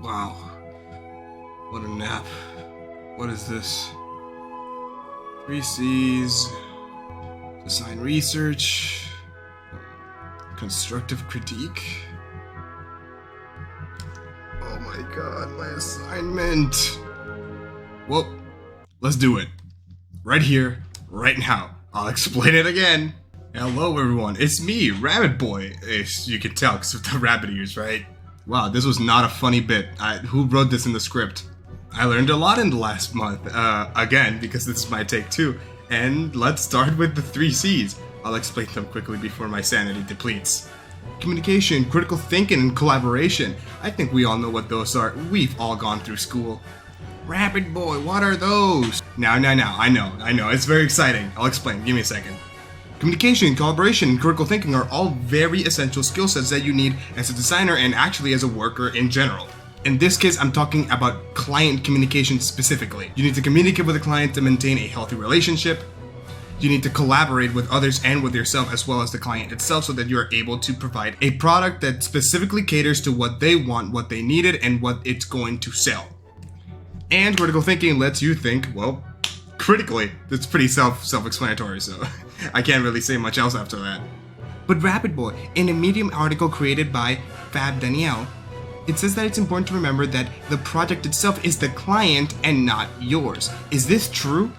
Wow. What a nap. What is this? 3 C's. Design research. Constructive critique. Oh my god, my assignment. Well, let's do it. Right here, right now. I'll explain it again. Hello everyone, it's me, Rabbit Boy. You can tell because of the rabbit ears, right? Wow, this was not a funny bit. Who wrote this in the script? I learned a lot in the last month, again, because this is my take 2. And let's start with the 3 C's. I'll explain them quickly before my sanity depletes. Communication, critical thinking, and collaboration. I think we all know what those are. We've all gone through school. Rabbit Boy, what are those? Now, I know, it's very exciting. I'll explain, give me a second. Communication, collaboration, and critical thinking are all very essential skill sets that you need as a designer and actually as a worker in general. In this case, I'm talking about client communication specifically. You need to communicate with the client to maintain a healthy relationship. You need to collaborate with others and with yourself as well as the client itself so that you're able to provide a product that specifically caters to what they want, what they needed, and what it's going to sell. And critical thinking lets you think, well, critically. That's pretty self-explanatory, so I can't really say much else after that. But Rabbit Boy, in a Medium article created by Fab Danielle, it says that it's important to remember that the project itself is the client and not yours. Is this true?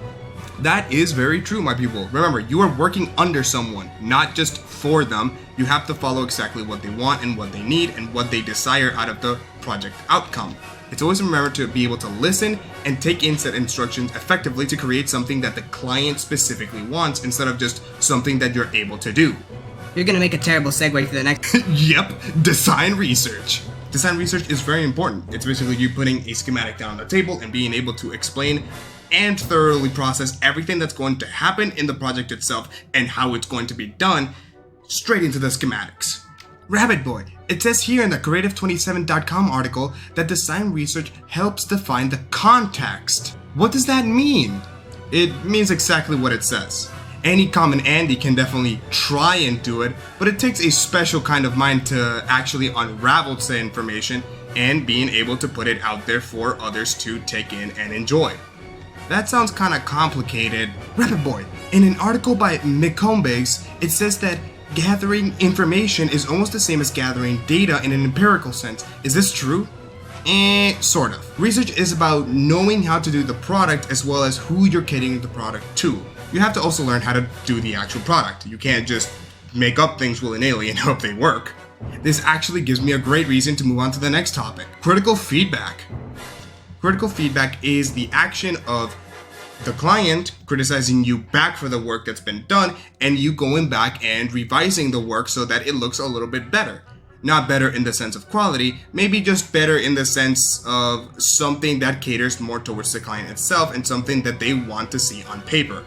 That is very true, my people. Remember, you are working under someone, not just for them. You have to follow exactly what they want and what they need and what they desire out of the project outcome. It's always remember to be able to listen and take in said instructions effectively to create something that the client specifically wants instead of just something that you're able to do. You're gonna make a terrible segue to the next. Yep, design research. Design research is very important. It's basically you putting a schematic down on the table and being able to explain and thoroughly process everything that's going to happen in the project itself and how it's going to be done straight into the schematics. Rabbit Boy, it says here in the Creative27.com article that design research helps define the context. What does that mean? It means exactly what it says. Any common Andy can definitely try and do it, but it takes a special kind of mind to actually unravel said information and being able to put it out there for others to take in and enjoy. That sounds kinda complicated. Rabbit Boy, in an article by McCombegs, it says that gathering information is almost the same as gathering data in an empirical sense. Is this true? Sort of. Research is about knowing how to do the product as well as who you're catering the product to. You have to also learn how to do the actual product. You can't just make up things willy-nilly and hope they work. This actually gives me a great reason to move on to the next topic. Critical feedback. Critical feedback is the action of the client criticizing you back for the work that's been done and you going back and revising the work so that it looks a little bit better. Not better in the sense of quality, maybe just better in the sense of something that caters more towards the client itself and something that they want to see on paper.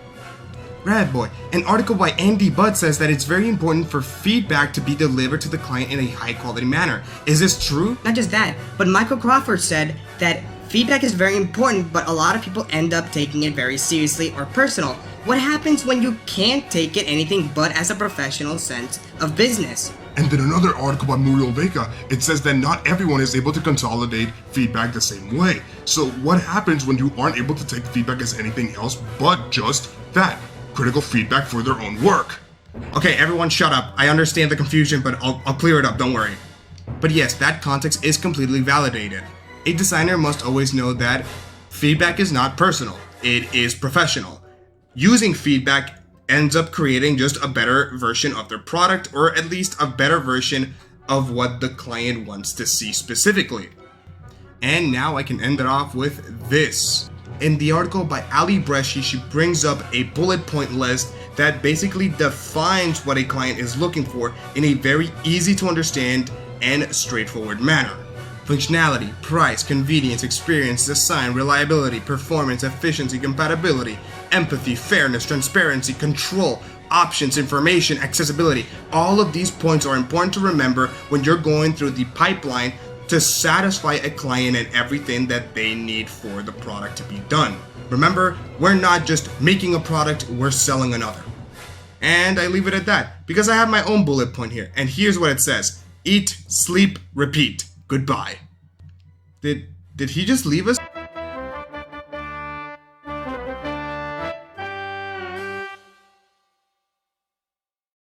Rabbit Boy, an article by Andy Budd says that it's very important for feedback to be delivered to the client in a high quality manner. Is this true? Not just that, but Michael Crawford said that feedback is very important, but a lot of people end up taking it very seriously or personal. What happens when you can't take it anything but as a professional sense of business? And then another article by Muriel Vega, it says that not everyone is able to consolidate feedback the same way. So what happens when you aren't able to take feedback as anything else but just that? Critical feedback for their own work. Okay, everyone shut up. I understand the confusion, but I'll clear it up, don't worry. But yes, that context is completely validated. A designer must always know that feedback is not personal, it is professional. Using feedback ends up creating just a better version of their product, or at least a better version of what the client wants to see specifically. And now I can end it off with this. In the article by Ali Bresci, she brings up a bullet point list that basically defines what a client is looking for in a very easy to understand and straightforward manner. Functionality, price, convenience, experience, design, reliability, performance, efficiency, compatibility, empathy, fairness, transparency, control, options, information, accessibility. All of these points are important to remember when you're going through the pipeline to satisfy a client and everything that they need for the product to be done. Remember, we're not just making a product, we're selling another. And I leave it at that because I have my own bullet point here. And here's what it says: eat, sleep, repeat. Goodbye. Did he just leave us?